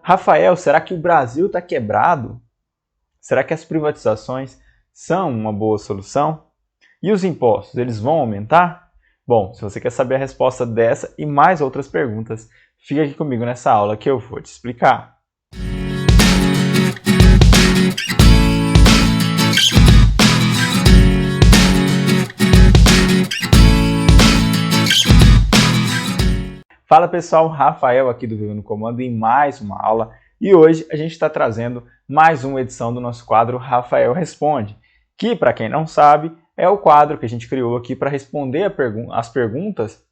Rafael, será que o Brasil está quebrado? Será que as privatizações são uma boa solução? E os impostos, eles vão aumentar? Bom, se você quer saber a resposta dessa e mais outras perguntas, fica aqui comigo nessa aula que eu vou te explicar. Fala pessoal, Rafael aqui do Viva no Comando em mais uma aula e hoje a gente está trazendo mais uma edição do nosso quadro Rafael Responde, que para quem não sabe é o quadro que a gente criou aqui para responder as perguntas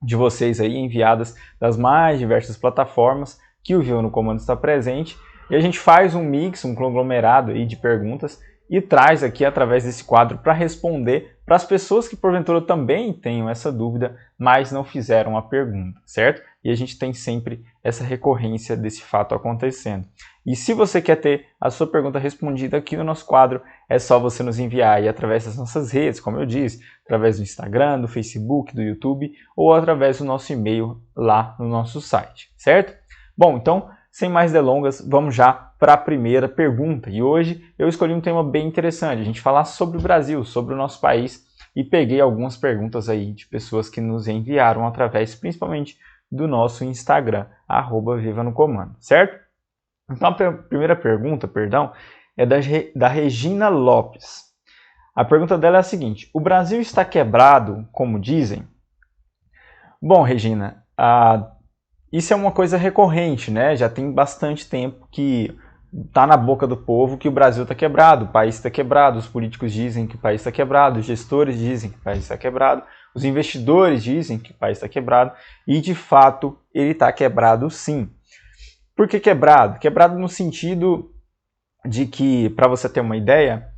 de vocês aí enviadas das mais diversas plataformas que o Viva no Comando está presente e a gente faz um mix, um conglomerado aí de perguntas e traz aqui através desse quadro para responder para as pessoas que porventura também tenham essa dúvida, mas não fizeram a pergunta, certo? E a gente tem sempre essa recorrência desse fato acontecendo. E se você quer ter a sua pergunta respondida aqui no nosso quadro, é só você nos enviar aí através das nossas redes, como eu disse, através do Instagram, do Facebook, do YouTube ou através do nosso e-mail lá no nosso site, certo? Bom, então, sem mais delongas, vamos já para a primeira pergunta. E hoje eu escolhi um tema bem interessante, a gente falar sobre o Brasil, sobre o nosso país, e peguei algumas perguntas aí de pessoas que nos enviaram através, principalmente, do nosso Instagram, @vivanocomando, certo? Então a primeira pergunta, é da Regina Lopes. A pergunta dela é a seguinte: o Brasil está quebrado, como dizem? Bom, Regina, isso é uma coisa recorrente, né? Já tem bastante tempo que está na boca do povo que o Brasil está quebrado, o país está quebrado, os políticos dizem que o país está quebrado, os gestores dizem que o país está quebrado, os investidores dizem que o país está quebrado e, de fato, ele está quebrado sim. Por que quebrado? Quebrado no sentido de que, para você ter uma ideia,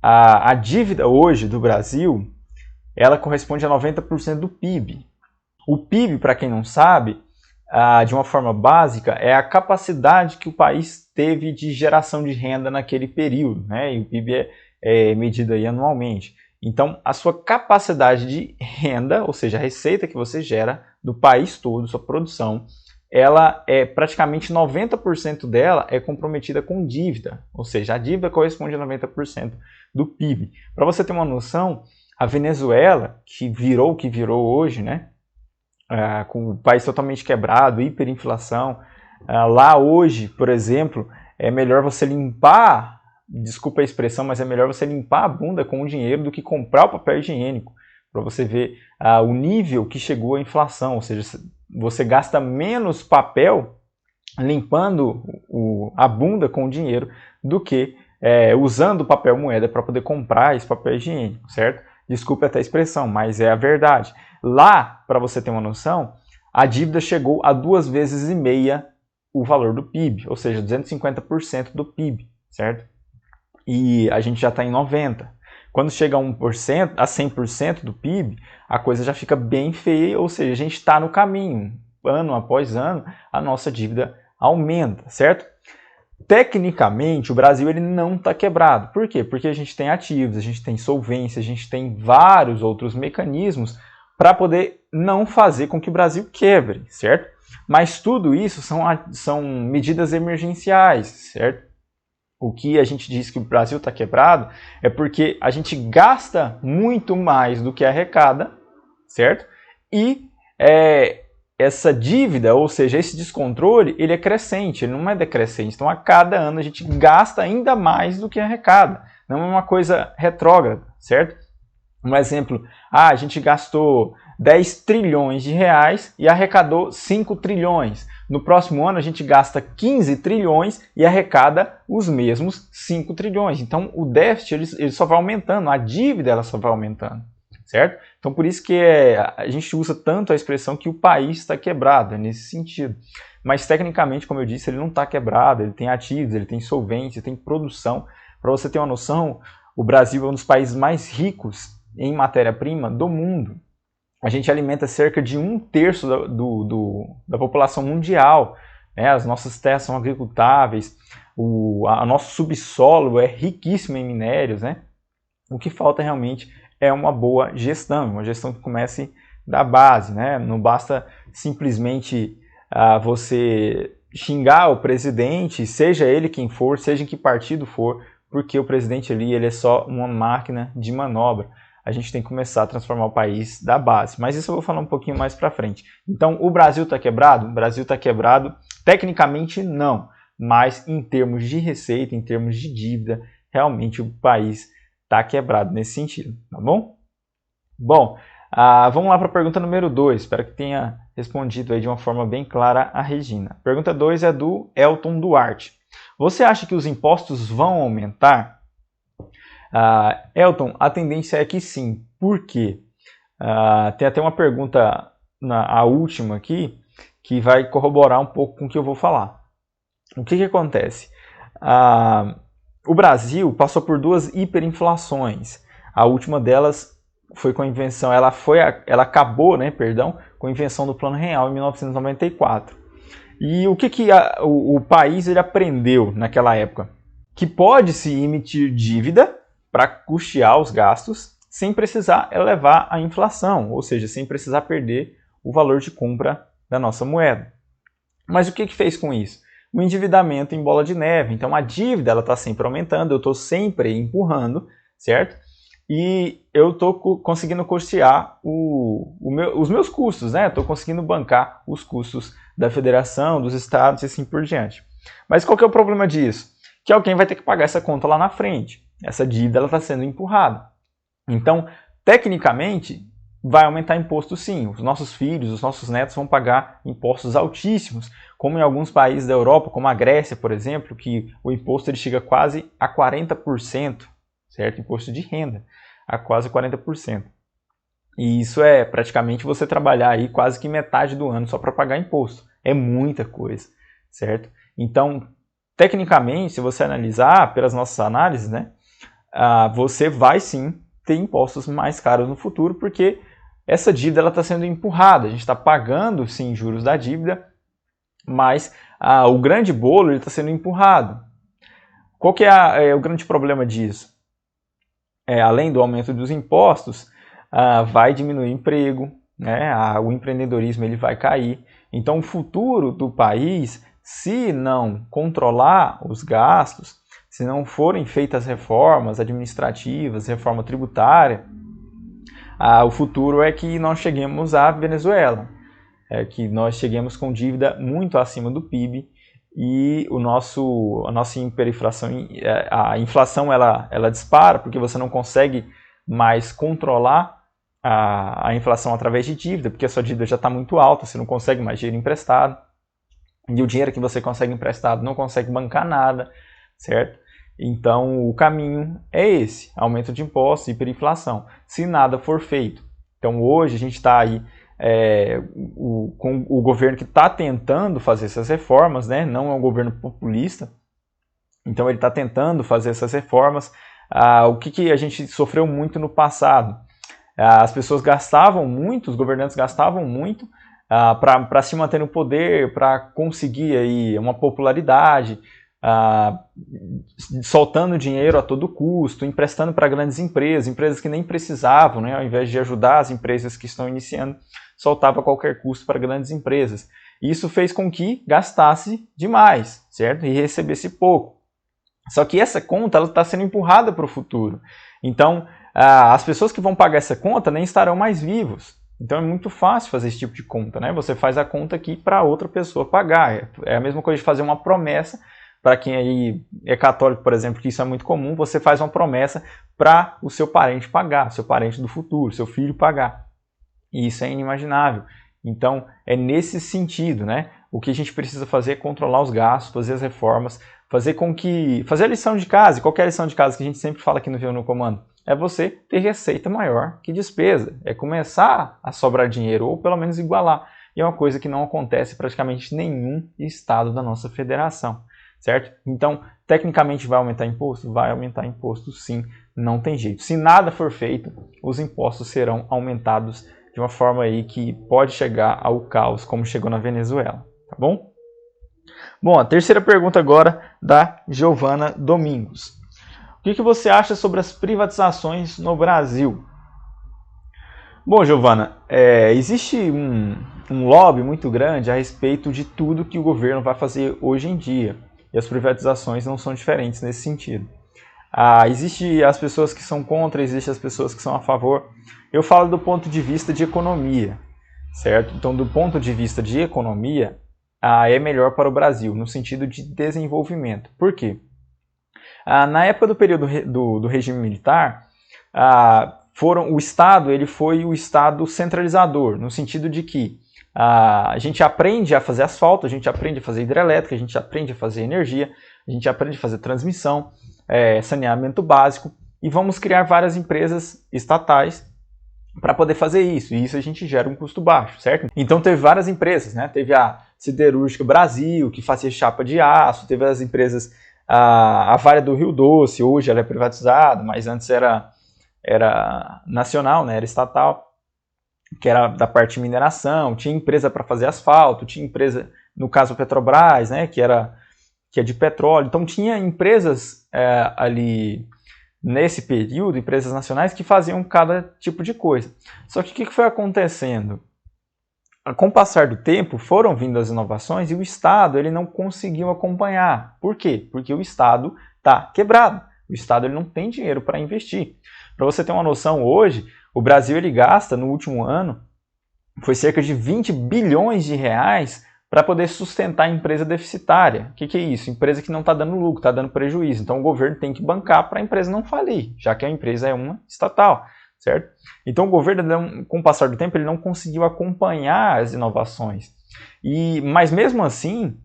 a dívida hoje do Brasil, ela corresponde a 90% do PIB. O PIB, para quem não sabe, de uma forma básica, é a capacidade que o país teve de geração de renda naquele período, né? E o PIB é medido aí anualmente. Então, a sua capacidade de renda, ou seja, a receita que você gera do país todo, sua produção, ela é praticamente 90% dela é comprometida com dívida, ou seja, a dívida corresponde a 90% do PIB. Para você ter uma noção, a Venezuela, que virou o que virou hoje, né? Com o país totalmente quebrado, hiperinflação. Lá hoje, por exemplo, é melhor você limpar, desculpa a expressão, mas é melhor você limpar a bunda com o dinheiro do que comprar o papel higiênico, para você ver o nível que chegou a inflação, ou seja, você gasta menos papel limpando a bunda com o dinheiro do que usando papel moeda para poder comprar esse papel higiênico, certo? Desculpe até a expressão, mas é a verdade. Lá, para você ter uma noção, a dívida chegou a 2,5 vezes o valor do PIB, ou seja, 250% do PIB, certo? E a gente já está em 90%. Quando chega a 1%, a 100% do PIB, a coisa já fica bem feia, ou seja, a gente está no caminho. Ano após ano, a nossa dívida aumenta, certo? Tecnicamente, o Brasil ele não está quebrado. Por quê? Porque a gente tem ativos, a gente tem solvência, a gente tem vários outros mecanismos para poder não fazer com que o Brasil quebre, certo? Mas tudo isso são medidas emergenciais, certo? O que a gente diz que o Brasil está quebrado é porque a gente gasta muito mais do que arrecada, certo? E essa dívida, ou seja, esse descontrole, ele é crescente, ele não é decrescente. Então, a cada ano a gente gasta ainda mais do que arrecada. Não é uma coisa retrógrada, certo? Um exemplo, a gente gastou 10 trilhões de reais e arrecadou 5 trilhões. No próximo ano a gente gasta 15 trilhões e arrecada os mesmos 5 trilhões. Então o déficit ele só vai aumentando, a dívida ela só vai aumentando, certo? Então por isso que a gente usa tanto a expressão que o país está quebrado, é nesse sentido. Mas tecnicamente, como eu disse, ele não está quebrado, ele tem ativos, ele tem solvência, tem produção. Para você ter uma noção, o Brasil é um dos países mais ricos em matéria-prima do mundo. A gente alimenta cerca de 1/3 da população mundial. Né? As nossas terras são agricultáveis, o nosso subsolo é riquíssimo em minérios. Né? O que falta realmente é uma boa gestão, uma gestão que comece da base. Né? Não basta simplesmente você xingar o presidente, seja ele quem for, seja em que partido for, porque o presidente ali ele é só uma máquina de manobra. A gente tem que começar a transformar o país da base. Mas isso eu vou falar um pouquinho mais para frente. Então, o Brasil está quebrado? O Brasil está quebrado, tecnicamente não, mas em termos de receita, em termos de dívida, realmente o país está quebrado nesse sentido, tá bom? Bom, vamos lá para a pergunta número 2. Espero que tenha respondido aí de uma forma bem clara a Regina. Pergunta 2 é do Elton Duarte. Você acha que os impostos vão aumentar? Elton, a tendência é que sim. Por quê? Tem até uma pergunta, a última aqui, que vai corroborar um pouco com o que eu vou falar. O que acontece? O Brasil passou por 2 hiperinflações. A última delas foi com a invenção, ela acabou, com a invenção do Plano Real em 1994. E o que o país ele aprendeu naquela época? Que pode-se emitir dívida para custear os gastos sem precisar elevar a inflação, ou seja, sem precisar perder o valor de compra da nossa moeda. Mas o que fez com isso? O endividamento em bola de neve. Então a dívida está sempre aumentando, eu estou sempre empurrando, certo? E eu estou conseguindo custear os meus custos, né? Estou conseguindo bancar os custos da federação, dos estados e assim por diante. Mas qual que é o problema disso? Que alguém vai ter que pagar essa conta lá na frente. Essa dívida está sendo empurrada. Então, tecnicamente, vai aumentar imposto sim. Os nossos filhos, os nossos netos vão pagar impostos altíssimos, como em alguns países da Europa, como a Grécia, por exemplo, que o imposto ele chega quase a 40%, certo? Imposto de renda, a quase 40%. E isso é praticamente você trabalhar aí quase que metade do ano só para pagar imposto. É muita coisa, certo? Então, tecnicamente, se você analisar pelas nossas análises, você vai sim ter impostos mais caros no futuro, porque essa dívida está sendo empurrada. A gente está pagando sim juros da dívida, mas o grande bolo está sendo empurrado. Qual que é o grande problema disso? Além do aumento dos impostos, vai diminuir o emprego, o empreendedorismo ele vai cair. Então, o futuro do país, se não controlar os gastos, se não forem feitas reformas administrativas, reforma tributária, o futuro é que nós cheguemos à Venezuela, que nós cheguemos com dívida muito acima do PIB e a nossa hiperinflação, a inflação ela dispara porque você não consegue mais controlar a inflação através de dívida, porque a sua dívida já está muito alta, você não consegue mais dinheiro emprestado, e o dinheiro que você consegue emprestado não consegue bancar nada, certo? Então, o caminho é esse, aumento de impostos e hiperinflação, se nada for feito. Então, hoje a gente está aí com o governo que está tentando fazer essas reformas, não é um governo populista, então ele está tentando fazer essas reformas. O que a gente sofreu muito no passado? As pessoas gastavam muito, os governantes gastavam muito para se manter no poder, para conseguir aí uma popularidade, soltando dinheiro a todo custo, emprestando para grandes empresas que nem precisavam, ao invés de ajudar as empresas que estão iniciando, soltava a qualquer custo para grandes empresas. Isso fez com que gastasse demais, certo? E recebesse pouco. Só que essa conta está sendo empurrada para o futuro. Então, as pessoas que vão pagar essa conta nem estarão mais vivos. Então é muito fácil fazer esse tipo de conta, Você faz a conta aqui para outra pessoa pagar. É a mesma coisa de fazer uma promessa. Para quem aí é católico, por exemplo, que isso é muito comum, você faz uma promessa para o seu parente pagar, seu parente do futuro, seu filho pagar. E isso é inimaginável. Então, é nesse sentido, O que a gente precisa fazer é controlar os gastos, fazer as reformas, fazer a lição de casa, e qualquer lição de casa que a gente sempre fala aqui no Viu no Comando, é você ter receita maior que despesa, é começar a sobrar dinheiro, ou pelo menos igualar. E é uma coisa que não acontece em praticamente nenhum estado da nossa federação. Certo? Então, tecnicamente vai aumentar imposto? Vai aumentar imposto sim, não tem jeito. Se nada for feito, os impostos serão aumentados de uma forma aí que pode chegar ao caos, como chegou na Venezuela, tá bom? Bom, a terceira pergunta agora da Giovana Domingos. O que você acha sobre as privatizações no Brasil? Bom, Giovana, existe um lobby muito grande a respeito de tudo que o governo vai fazer hoje em dia. E as privatizações não são diferentes nesse sentido. Existe as pessoas que são contra, existem as pessoas que são a favor. Eu falo do ponto de vista de economia, certo? Então, do ponto de vista de economia, é melhor para o Brasil, no sentido de desenvolvimento. Por quê? Na época do período do regime militar, o Estado ele foi o Estado centralizador, no sentido de que a gente aprende a fazer asfalto, a gente aprende a fazer hidrelétrica, a gente aprende a fazer energia, a gente aprende a fazer transmissão, saneamento básico, e vamos criar várias empresas estatais para poder fazer isso, e isso a gente gera um custo baixo, certo? Então teve várias empresas, né? Teve a Siderúrgica Brasil, que fazia chapa de aço, teve as empresas, a Vale do Rio Doce, hoje ela é privatizada, mas antes era nacional, né? Era estatal, que era da parte de mineração, tinha empresa para fazer asfalto, tinha empresa, no caso Petrobras, né? Que é de petróleo, então tinha empresas ali nesse período, empresas nacionais que faziam cada tipo de coisa. Só que o que foi acontecendo? Com o passar do tempo, foram vindo as inovações e o Estado ele não conseguiu acompanhar. Por quê? Porque o Estado está quebrado. O Estado ele não tem dinheiro para investir. Para você ter uma noção, hoje, o Brasil ele gasta, no último ano, foi cerca de 20 bilhões de reais para poder sustentar a empresa deficitária. O que é isso? Empresa que não está dando lucro, está dando prejuízo. Então o governo tem que bancar para a empresa não falir, já que a empresa é uma estatal, certo? Então o governo, com o passar do tempo, ele não conseguiu acompanhar as inovações. Mas mesmo assim,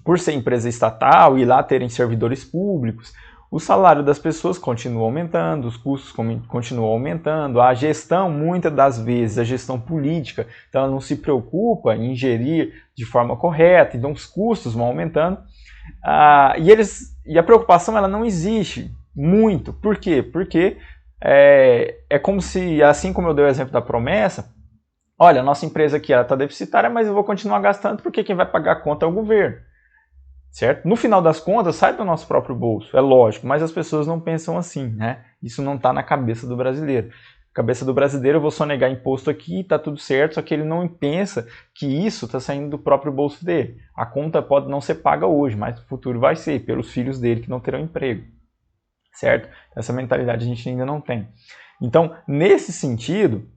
por ser empresa estatal e lá terem servidores públicos, o salário das pessoas continua aumentando, os custos continuam aumentando, a gestão, muitas das vezes, a gestão política, então ela não se preocupa em gerir de forma correta, então os custos vão aumentando, e a preocupação ela não existe muito. Por quê? Porque é como se, assim como eu dei o exemplo da promessa, olha, a nossa empresa aqui está deficitária, mas eu vou continuar gastando porque quem vai pagar a conta é o governo. Certo? No final das contas, sai do nosso próprio bolso, é lógico, mas as pessoas não pensam assim, né? Isso não está na cabeça do brasileiro. Na cabeça do brasileiro, eu vou sonegar imposto aqui, está tudo certo, só que ele não pensa que isso está saindo do próprio bolso dele. A conta pode não ser paga hoje, mas no futuro vai ser, pelos filhos dele que não terão emprego. Certo? Essa mentalidade a gente ainda não tem. Então, nesse sentido,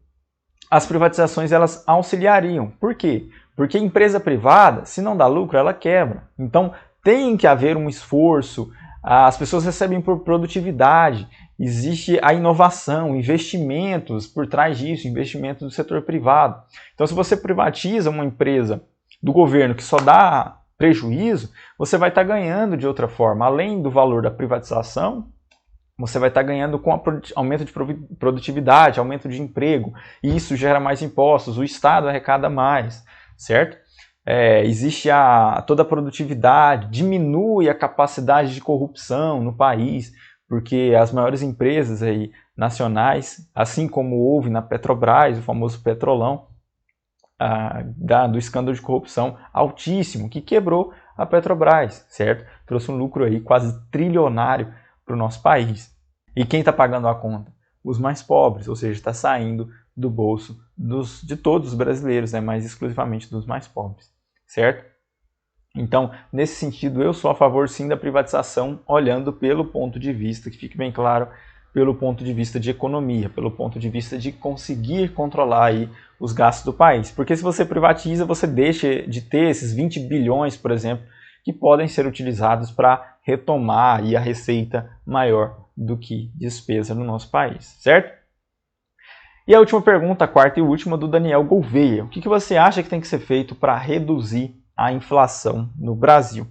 as privatizações elas auxiliariam. Por quê? Porque a empresa privada, se não dá lucro, ela quebra. Então, tem que haver um esforço, as pessoas recebem por produtividade, existe a inovação, investimentos por trás disso, investimentos do setor privado. Então, se você privatiza uma empresa do governo que só dá prejuízo, você vai estar ganhando de outra forma. Além do valor da privatização, você vai estar ganhando com aumento de produtividade, aumento de emprego, e isso gera mais impostos, o Estado arrecada mais, certo? Existe toda a produtividade, diminui a capacidade de corrupção no país, porque as maiores empresas aí, nacionais, assim como houve na Petrobras, o famoso Petrolão, do escândalo de corrupção altíssimo, que quebrou a Petrobras, certo? Trouxe um lucro aí quase trilionário para o nosso país. E quem está pagando a conta? Os mais pobres, ou seja, está saindo do bolso de todos os brasileiros, né? Mas exclusivamente dos mais pobres, certo? Então, nesse sentido, eu sou a favor sim da privatização, olhando pelo ponto de vista, que fique bem claro, pelo ponto de vista de economia, pelo ponto de vista de conseguir controlar aí os gastos do país. Porque se você privatiza, você deixa de ter esses 20 bilhões, por exemplo, que podem ser utilizados para retomar aí a receita maior do que despesa no nosso país, certo? E a última pergunta, a quarta e última, do Daniel Gouveia. O que você acha que tem que ser feito para reduzir a inflação no Brasil?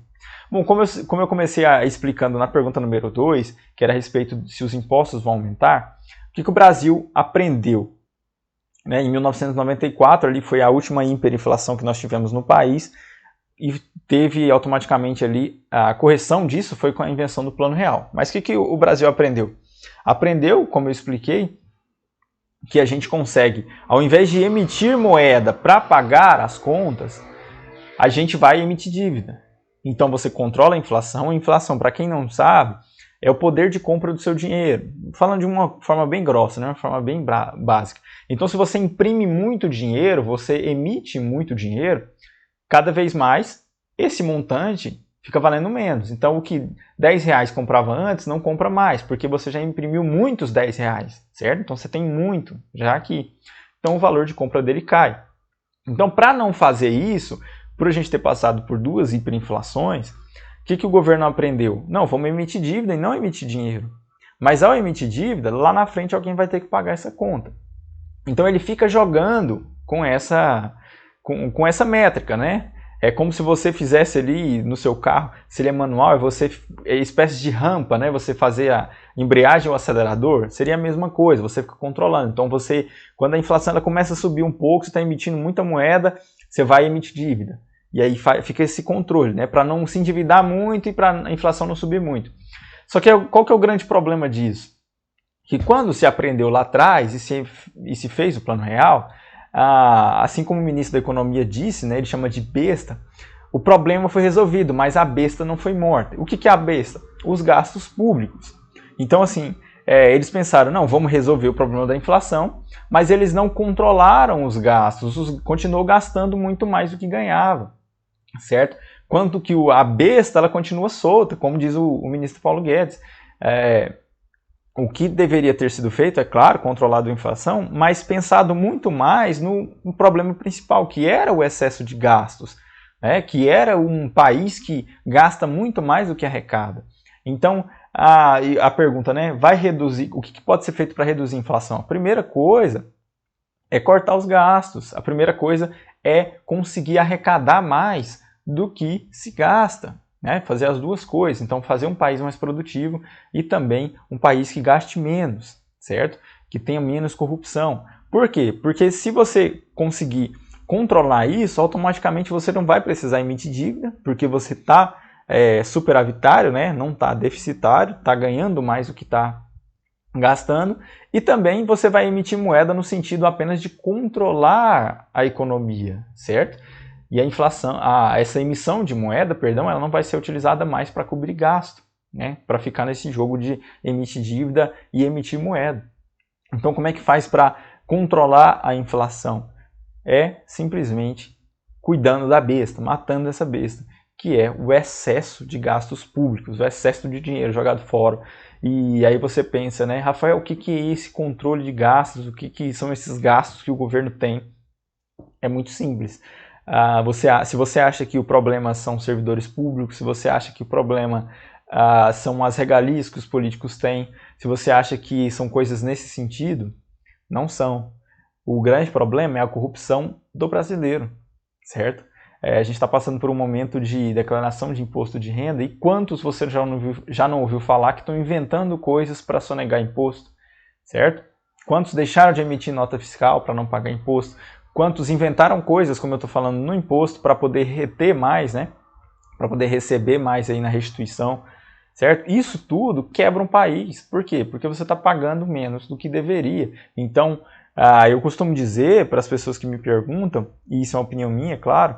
Bom, como eu comecei explicando na pergunta número 2, que era a respeito de se os impostos vão aumentar, o que o Brasil aprendeu? Né, em 1994, ali foi a última hiperinflação que nós tivemos no país, e teve automaticamente ali, a correção disso foi com a invenção do Plano Real. Mas o que o Brasil aprendeu? Aprendeu, como eu expliquei, que a gente consegue, ao invés de emitir moeda para pagar as contas, a gente vai emitir dívida. Então você controla a inflação. A inflação, para quem não sabe, é o poder de compra do seu dinheiro. Falando de uma forma bem grossa, né? Uma forma bem básica. Então, se você imprime muito dinheiro, você emite muito dinheiro, cada vez mais esse montante fica valendo menos. Então, o que R$10 comprava antes, não compra mais, porque você já imprimiu muitos R$10, certo? Então, você tem muito já aqui. Então, o valor de compra dele cai. Então, para não fazer isso, por a gente ter passado por 2 hiperinflações, o que o governo aprendeu? Não, vamos emitir dívida e não emitir dinheiro. Mas ao emitir dívida, lá na frente alguém vai ter que pagar essa conta. Então ele fica jogando com essa métrica, né? É como se você fizesse ali no seu carro, se ele é manual, é espécie de rampa, né? Você fazer a embreagem ou acelerador, seria a mesma coisa, você fica controlando. Então quando a inflação ela começa a subir um pouco, você está emitindo muita moeda, você vai emitir dívida. E aí fica esse controle, né? Para não se endividar muito e para a inflação não subir muito. Só que qual que é o grande problema disso? Que quando se aprendeu lá atrás e se fez o Plano Real, assim como o ministro da Economia disse, né, ele chama de besta, o problema foi resolvido, mas a besta não foi morta. O que é a besta? Os gastos públicos. Então, assim, eles pensaram, não, vamos resolver o problema da inflação, mas eles não controlaram os gastos, continuou gastando muito mais do que ganhava, certo? Quanto que a besta, ela continua solta, como diz o ministro Paulo Guedes. O que deveria ter sido feito, é claro, controlado a inflação, mas pensado muito mais no problema principal, que era o excesso de gastos, né? Que era um país que gasta muito mais do que arrecada. Então, a pergunta, né, vai reduzir, o que pode ser feito para reduzir a inflação? A primeira coisa é cortar os gastos, a primeira coisa é conseguir arrecadar mais do que se gasta. Né, fazer as duas coisas, então fazer um país mais produtivo e também um país que gaste menos, certo? Que tenha menos corrupção. Por quê? Porque se você conseguir controlar isso, automaticamente você não vai precisar emitir dívida, porque você está superavitário, né? Não está deficitário, está ganhando mais do que está gastando, e também você vai emitir moeda no sentido apenas de controlar a economia, certo? E a inflação, essa emissão de moeda, perdão, ela não vai ser utilizada mais para cobrir gasto, né? Para ficar nesse jogo de emitir dívida e emitir moeda. Então, como é que faz para controlar a inflação? É simplesmente cuidando da besta, matando essa besta, que é o excesso de gastos públicos, o excesso de dinheiro jogado fora. E aí você pensa, né, Rafael, o que é esse controle de gastos? O que são esses gastos que o governo tem? É muito simples. Se você acha que o problema são servidores públicos, se você acha que o problema são as regalias que os políticos têm, se você acha que são coisas nesse sentido, não são. O grande problema é a corrupção do brasileiro, certo? A gente está passando por um momento de declaração de imposto de renda, e quantos você já não ouviu falar que estão inventando coisas para sonegar imposto, certo? Quantos deixaram de emitir nota fiscal para não pagar imposto? Quantos inventaram coisas, como eu estou falando, no imposto para poder reter mais, né? Para poder receber mais aí na restituição, certo? Isso tudo quebra um país. Por quê? Porque você está pagando menos do que deveria. Então, eu costumo dizer para as pessoas que me perguntam, e isso é uma opinião minha, claro,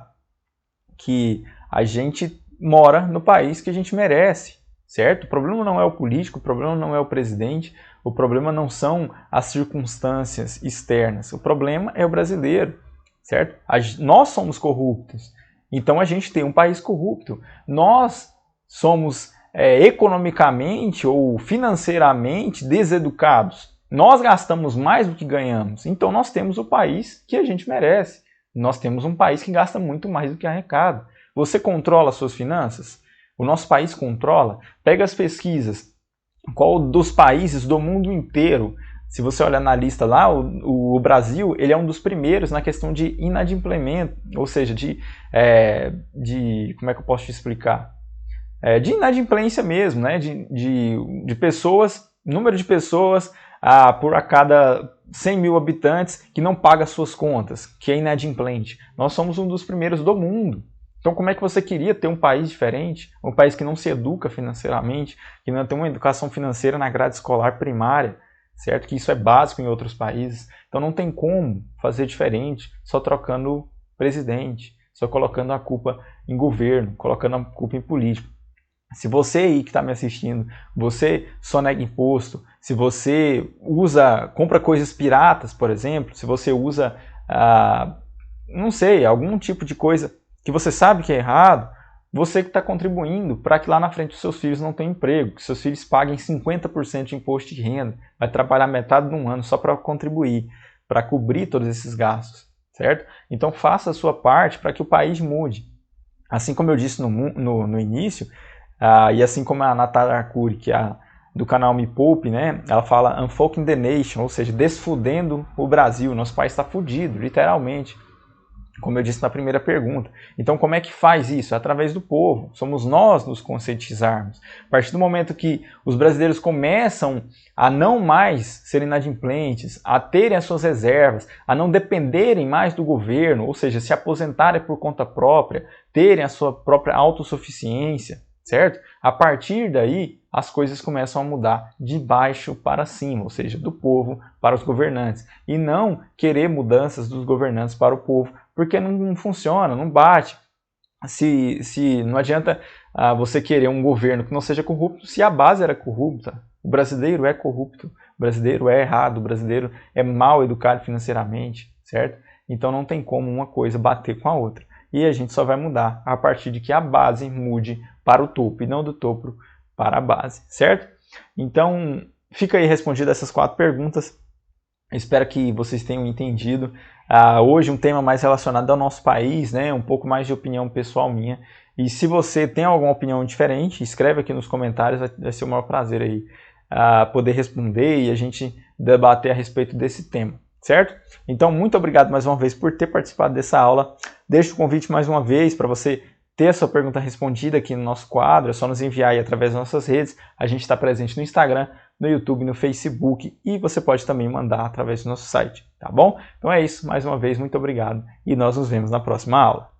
que a gente mora no país que a gente merece, certo? O problema não é o político, o problema não é o presidente, o problema não são as circunstâncias externas, o problema é o brasileiro, certo? Nós somos corruptos, então a gente tem um país corrupto. Nós somos economicamente ou financeiramente deseducados. Nós gastamos mais do que ganhamos, então nós temos o país que a gente merece. Nós temos um país que gasta muito mais do que arrecada. Você controla as suas finanças? O nosso país controla? Pega as pesquisas. Qual dos países do mundo inteiro, se você olhar na lista lá, o Brasil ele é um dos primeiros na questão de inadimplemento, ou seja, como é que eu posso te explicar? De inadimplência mesmo, né? de pessoas, número de pessoas por a cada 100 mil habitantes que não paga suas contas, que é inadimplente. Nós somos um dos primeiros do mundo. Então, como é que você queria ter um país diferente? Um país que não se educa financeiramente, que não tem uma educação financeira na grade escolar primária, certo? Que isso é básico em outros países. Então, não tem como fazer diferente só trocando presidente, só colocando a culpa em governo, colocando a culpa em político. Se você aí que está me assistindo, você sonega imposto, se você compra coisas piratas, por exemplo, se você usa, não sei, algum tipo de coisa que você sabe que é errado, você que está contribuindo para que lá na frente os seus filhos não tenham emprego, que seus filhos paguem 50% de imposto de renda, vai trabalhar metade de um ano só para contribuir, para cobrir todos esses gastos, certo? Então faça a sua parte para que o país mude. Assim como eu disse no início, e assim como a Natália Arcuri, que é do canal Me Poupe, né? Ela fala Unfucking the Nation, ou seja, desfudendo o Brasil. Nosso país está fudido, literalmente. Como eu disse na primeira pergunta. Então, como é que faz isso? Através do povo. Somos nós nos conscientizarmos. A partir do momento que os brasileiros começam a não mais serem inadimplentes, a terem as suas reservas, a não dependerem mais do governo, ou seja, se aposentarem por conta própria, terem a sua própria autossuficiência, certo? A partir daí, as coisas começam a mudar de baixo para cima, ou seja, do povo para os governantes. E não querer mudanças dos governantes para o povo, porque não funciona, não bate. Se não adianta você querer um governo que não seja corrupto se a base era corrupta. O brasileiro é corrupto, o brasileiro é errado, o brasileiro é mal educado financeiramente, certo? Então não tem como uma coisa bater com a outra. E a gente só vai mudar a partir de que a base mude para o topo e não do topo para a base, certo? Então, fica aí respondidas essas 4 perguntas. Espero que vocês tenham entendido. Hoje um tema mais relacionado ao nosso país, né? Um pouco mais de opinião pessoal minha. E se você tem alguma opinião diferente, escreve aqui nos comentários, vai ser o maior prazer aí poder responder e a gente debater a respeito desse tema, certo? Então, muito obrigado mais uma vez por ter participado dessa aula. Deixo o convite mais uma vez para você ter a sua pergunta respondida aqui no nosso quadro. É só nos enviar aí através das nossas redes. A gente está presente no Instagram, no YouTube, no Facebook e você pode também mandar através do nosso site, tá bom? Então é isso. Mais uma vez, muito obrigado e nós nos vemos na próxima aula.